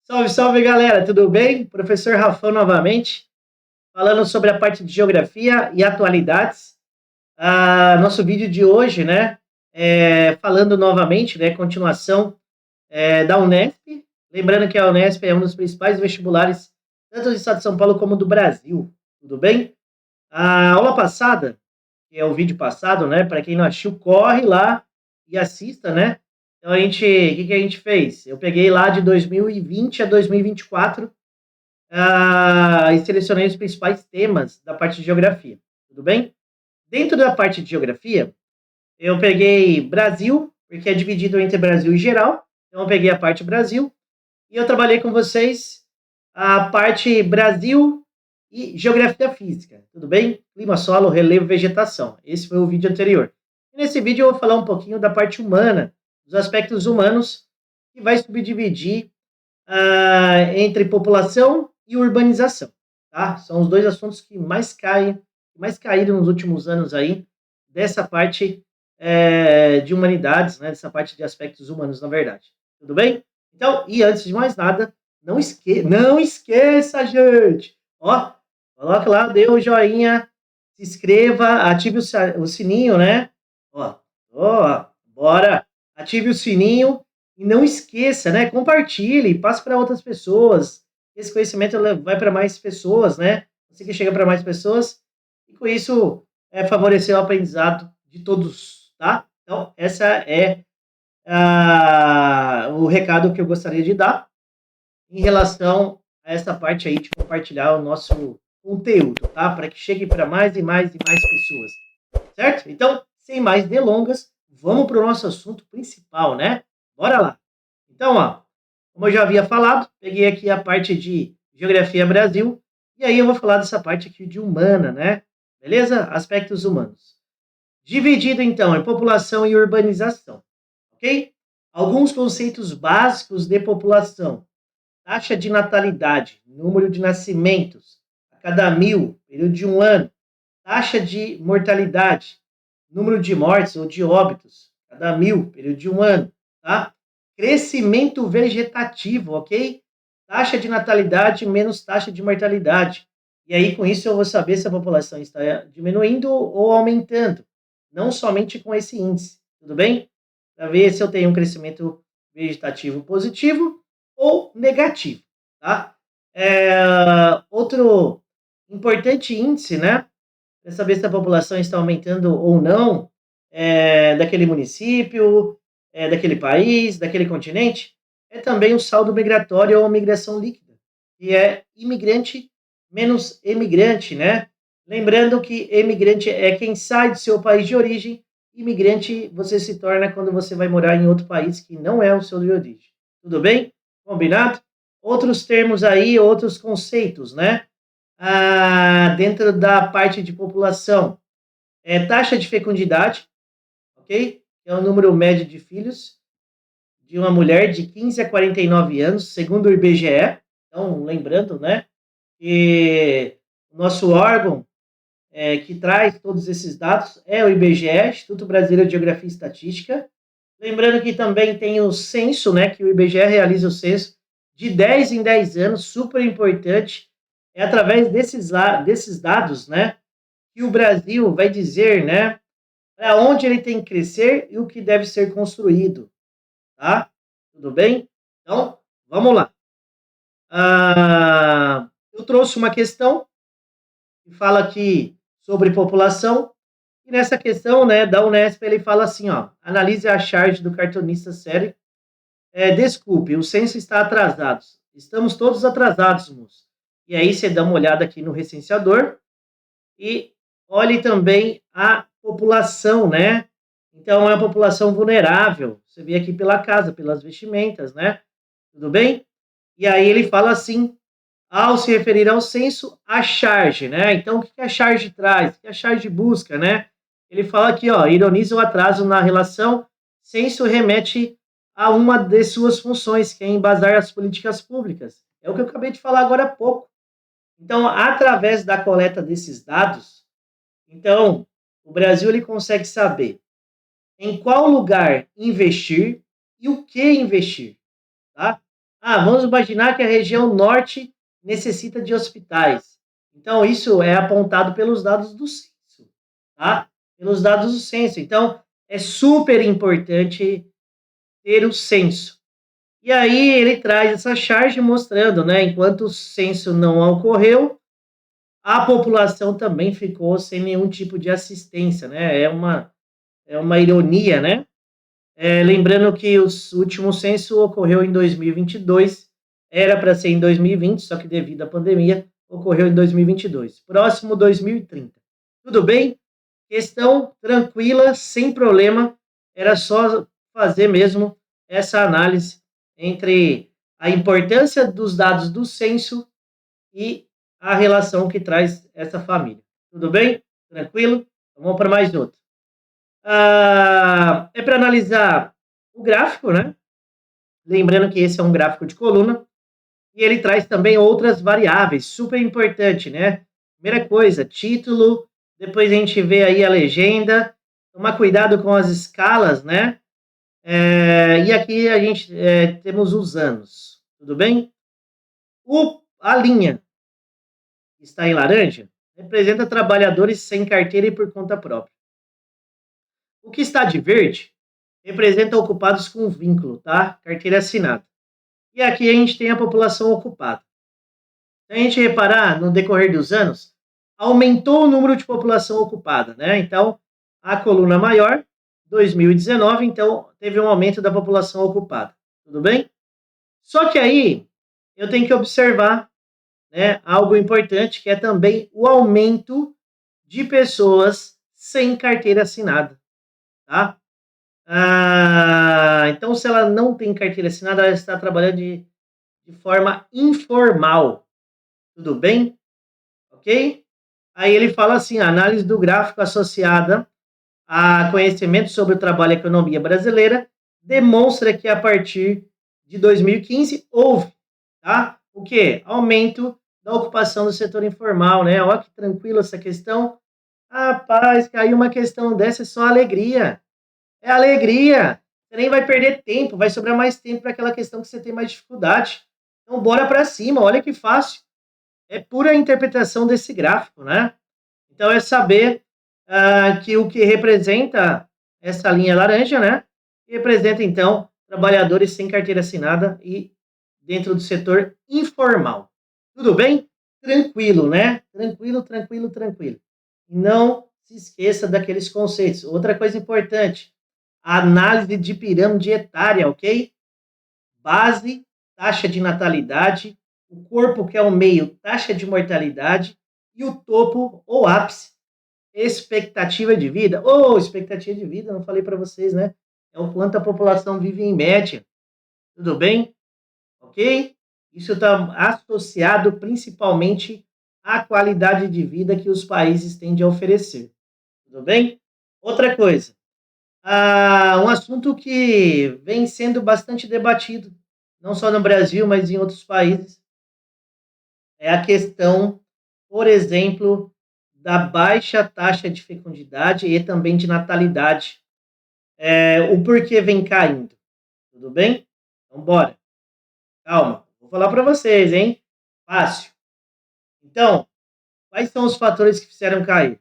Salve, salve galera, tudo bem? Professor Rafão novamente, falando sobre a parte de geografia e atualidades. Nosso vídeo de hoje, né, falando novamente, né, continuação da Unesp. Lembrando que a Unesp é um dos principais vestibulares, tanto do estado de São Paulo como do Brasil, tudo bem? A aula passada, que é o vídeo passado, né, para quem não assistiu, corre lá e assista, né? Então, o que a gente fez? Eu peguei lá de 2020 a 2024 e selecionei os principais temas da parte de geografia, tudo bem? Dentro da parte de geografia, eu peguei Brasil, porque é dividido entre Brasil e geral, então eu peguei a parte Brasil, e eu trabalhei com vocês a parte Brasil e geografia física, tudo bem? Clima, solo, relevo, vegetação. Esse foi o vídeo anterior. E nesse vídeo eu vou falar um pouquinho da parte humana, dos aspectos humanos, que vai subdividir entre população e urbanização, tá? São os dois assuntos que mais caíram nos últimos anos aí, dessa parte de humanidades, né? Dessa parte de aspectos humanos, na verdade. Tudo bem? Então, e antes de mais nada, não esqueça, gente! Ó, coloque lá, dê o joinha, se inscreva, ative o sininho, né? Ó, bora! Ative o sininho e não esqueça, né? Compartilhe, passe para outras pessoas. Esse conhecimento vai para mais pessoas, né? Você que chega para mais pessoas e com isso favorecer o aprendizado de todos, tá? Então, essa é o recado que eu gostaria de dar em relação a essa parte aí de compartilhar o nosso conteúdo, tá? Para que chegue para mais e mais e mais pessoas, certo? Então, sem mais delongas, vamos para o nosso assunto principal, né? Bora lá. Então, ó, como eu já havia falado, peguei aqui a parte de Geografia Brasil, e aí eu vou falar dessa parte aqui de humana, né? Beleza? Aspectos humanos. Dividido, então, em população e urbanização, ok? Alguns conceitos básicos de população. Taxa de natalidade, número de nascimentos a cada 1.000, período de um ano. Taxa de mortalidade, número de mortes ou de óbitos, cada 1.000, período de um ano, tá? Crescimento vegetativo, ok? Taxa de natalidade menos taxa de mortalidade. E aí, com isso, eu vou saber se a população está diminuindo ou aumentando. Não somente com esse índice, tudo bem? Para ver se eu tenho um crescimento vegetativo positivo ou negativo, tá? Outro importante índice, né? Para saber se a população está aumentando ou não daquele município, daquele país, daquele continente, é também o saldo migratório ou migração líquida, que é imigrante menos emigrante, né? Lembrando que emigrante é quem sai do seu país de origem, imigrante você se torna quando você vai morar em outro país que não é o seu de origem. Tudo bem? Combinado? Outros termos aí, outros conceitos, né? Dentro da parte de população, taxa de fecundidade, ok? É o número médio de filhos de uma mulher de 15 a 49 anos, segundo o IBGE. Então, lembrando, né, que o nosso órgão que traz todos esses dados é o IBGE, Instituto Brasileiro de Geografia e Estatística. Lembrando que também tem o censo, né, que o IBGE realiza o censo de 10 em 10 anos, super importante. É através desses dados, né, que o Brasil vai dizer, né, para onde ele tem que crescer e o que deve ser construído, tá? Tudo bem? Então, vamos lá. Eu trouxe uma questão que fala aqui sobre população, e nessa questão, né, da Unesp, ele fala assim, ó, analise a charge do cartunista sério. Desculpe, o censo está atrasado. Estamos todos atrasados, moço. E aí você dá uma olhada aqui no recenseador e olhe também a população, né? Então, é uma população vulnerável. Você vê aqui pela casa, pelas vestimentas, né? Tudo bem? E aí ele fala assim, ao se referir ao censo, a charge, né? Então, o que a charge traz? O que a charge busca, né? Ele fala aqui, ó, ironiza o atraso na relação, censo remete a uma de suas funções, que é embasar as políticas públicas. É o que eu acabei de falar agora há pouco. Então, através da coleta desses dados, então, o Brasil ele consegue saber em qual lugar investir e o que investir, tá? Vamos imaginar que a região norte necessita de hospitais. Então, isso é apontado pelos dados do censo, tá? Pelos dados do censo. Então, é super importante ter o censo. E aí ele traz essa charge mostrando, né, enquanto o censo não ocorreu, a população também ficou sem nenhum tipo de assistência, né? É uma ironia, né? Lembrando que o último censo ocorreu em 2022, era para ser em 2020, só que devido à pandemia, ocorreu em 2022. Próximo 2030. Tudo bem? Questão tranquila, sem problema, era só fazer mesmo essa análise entre a importância dos dados do censo e a relação que traz essa família. Tudo bem? Tranquilo? Então, vamos para mais outro. É para analisar o gráfico, né? Lembrando que esse é um gráfico de coluna e ele traz também outras variáveis, super importante, né? Primeira coisa, título, depois a gente vê aí a legenda, tomar cuidado com as escalas, né? E aqui a gente temos os anos, tudo bem? A linha que está em laranja representa trabalhadores sem carteira e por conta própria. O que está de verde representa ocupados com vínculo, tá? Carteira assinada. E aqui a gente tem a população ocupada. Se a gente reparar, no decorrer dos anos, aumentou o número de população ocupada, né? Então, a coluna maior, 2019, então, teve um aumento da população ocupada. Tudo bem? Só que aí, eu tenho que observar, né, algo importante, que é também o aumento de pessoas sem carteira assinada, tá? Então, se ela não tem carteira assinada, ela está trabalhando de forma informal. Tudo bem? Ok? Aí ele fala assim: a análise do gráfico associada a conhecimento sobre o trabalho e a economia brasileira demonstra que a partir de 2015 houve, tá? O quê? Aumento da ocupação do setor informal, né? Olha que tranquilo essa questão. Rapaz, caiu uma questão dessa, é só alegria. É alegria. Você nem vai perder tempo, vai sobrar mais tempo para aquela questão que você tem mais dificuldade. Então, bora para cima, olha que fácil. É pura interpretação desse gráfico, né? Então, é saber que o que representa essa linha laranja, né? Representa, então, trabalhadores sem carteira assinada e dentro do setor informal. Tudo bem? Tranquilo, né? Tranquilo, tranquilo, tranquilo. Não se esqueça daqueles conceitos. Outra coisa importante, análise de pirâmide etária, ok? Base, taxa de natalidade, o corpo, que é o meio, taxa de mortalidade, e o topo, ou ápice, expectativa de vida. Expectativa de vida, não falei para vocês, né? É o quanto a população vive em média. Tudo bem? Ok? Isso está associado principalmente à qualidade de vida que os países têm de oferecer. Tudo bem? Outra coisa, um assunto que vem sendo bastante debatido, não só no Brasil, mas em outros países, é a questão, por exemplo, da baixa taxa de fecundidade e também de natalidade. O porquê vem caindo. Tudo bem? Então, bora. Calma. Vou falar para vocês, hein? Fácil. Então, quais são os fatores que fizeram cair?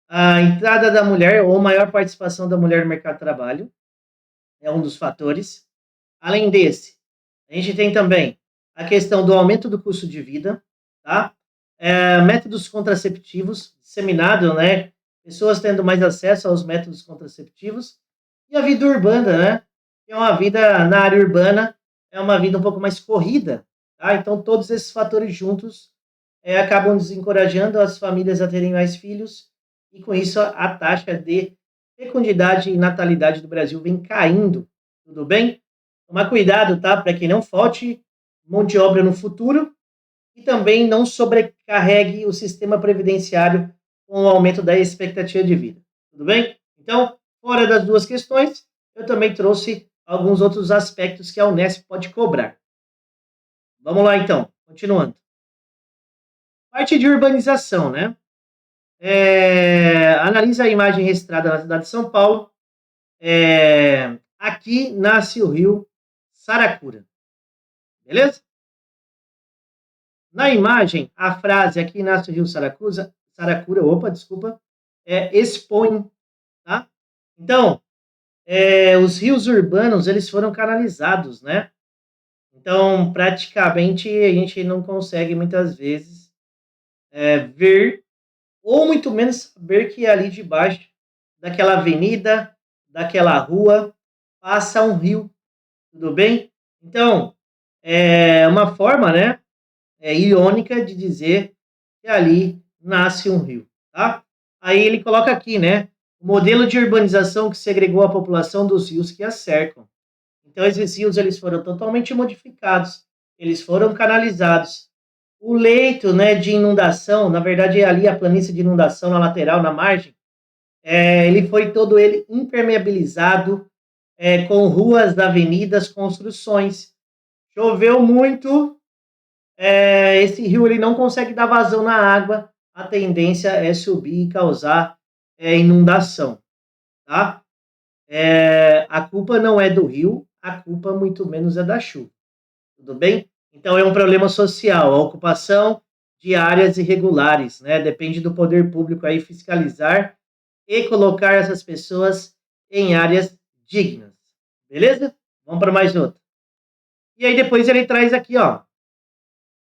A entrada da mulher ou maior participação da mulher no mercado de trabalho é um dos fatores. Além desse, a gente tem também a questão do aumento do custo de vida, tá? Métodos contraceptivos disseminados, né? Pessoas tendo mais acesso aos métodos contraceptivos. E a vida urbana, né? Que é uma vida na área urbana, é uma vida um pouco mais corrida, tá? Então, todos esses fatores juntos acabam desencorajando as famílias a terem mais filhos e, com isso, a taxa de fecundidade e natalidade do Brasil vem caindo. Tudo bem? Tomar cuidado, tá? Para que não falte mão de obra no futuro e também não sobrecarregue o sistema previdenciário com o aumento da expectativa de vida. Tudo bem? Então, fora das duas questões, eu também trouxe alguns outros aspectos que a Unesp pode cobrar. Vamos lá, então. Continuando. Parte de urbanização, né? Analisa a imagem registrada na cidade de São Paulo. Aqui nasce o rio Saracura. Beleza? Na imagem, a frase aqui nasce o rio Saracura, opa, desculpa, expõe, tá? Então, os rios urbanos, eles foram canalizados, né? Então, praticamente, a gente não consegue, muitas vezes, ver, ou muito menos saber que ali debaixo daquela avenida, daquela rua, passa um rio, tudo bem? Então, é uma forma, né, irônica de dizer que ali nasce um rio, tá? Aí ele coloca aqui, né, o modelo de urbanização que segregou a população dos rios que a cercam. Então, esses rios eles foram totalmente modificados, eles foram canalizados. O leito, né, de inundação, na verdade, é ali a planície de inundação na lateral, na margem, ele foi todo ele impermeabilizado, com ruas, avenidas, construções. Choveu muito, esse rio ele não consegue dar vazão na água, a tendência é subir e causar inundação, tá? A culpa não é do rio, a culpa muito menos é da chuva, tudo bem? Então é um problema social, a ocupação de áreas irregulares, né? Depende do poder público aí fiscalizar e colocar essas pessoas em áreas dignas, beleza? Vamos para mais outra. E aí depois ele traz aqui, ó,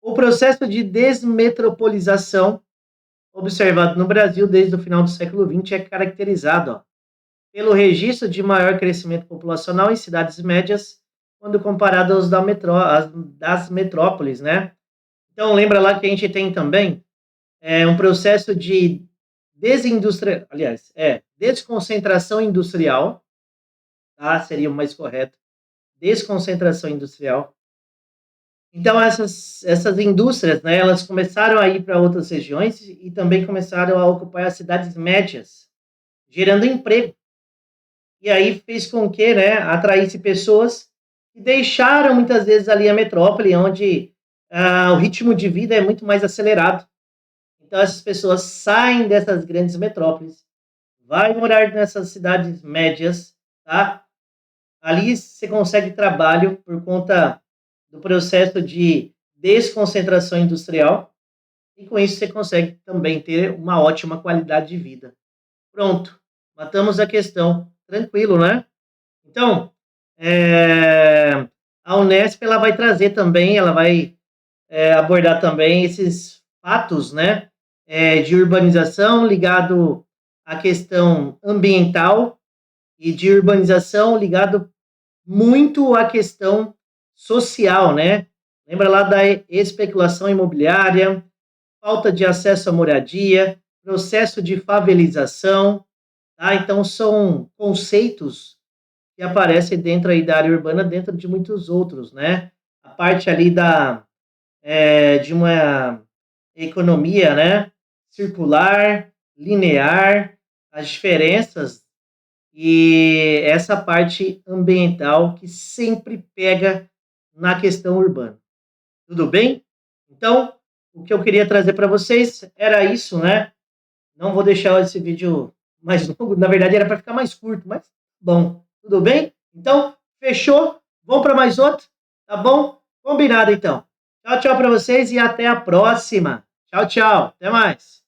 o processo de desmetropolização observado no Brasil desde o final do século XX é caracterizado, ó, pelo registro de maior crescimento populacional em cidades médias, quando comparado aos das metrópoles, né? Então, lembra lá que a gente tem também um processo de desconcentração industrial, tá? Seria o mais correto, desconcentração industrial. Então, essas indústrias, né, elas começaram a ir para outras regiões e também começaram a ocupar as cidades médias, gerando emprego. E aí fez com que, né, atraísse pessoas que deixaram muitas vezes ali a metrópole, onde o ritmo de vida é muito mais acelerado. Então essas pessoas saem dessas grandes metrópoles, vai morar nessas cidades médias, tá? Ali você consegue trabalho por conta do processo de desconcentração industrial e com isso você consegue também ter uma ótima qualidade de vida. Pronto, matamos a questão. Tranquilo, né? Então, a Unesp ela vai trazer também, ela vai abordar também esses fatos, né, de urbanização ligado à questão ambiental e de urbanização ligado muito à questão social, né? Lembra lá da especulação imobiliária, falta de acesso à moradia, processo de favelização, tá? Então são conceitos que aparecem dentro aí da área urbana, dentro de muitos outros, né? A parte ali de uma economia, né? Circular, linear, as diferenças e essa parte ambiental que sempre pega na questão urbana. Tudo bem? Então, o que eu queria trazer para vocês era isso, né? Não vou deixar esse vídeo mais longo, na verdade era para ficar mais curto, mas bom, tudo bem? Então, fechou? Vamos para mais outro? Tá bom? Combinado então. Tchau, tchau para vocês e até a próxima. Tchau, tchau. Até mais.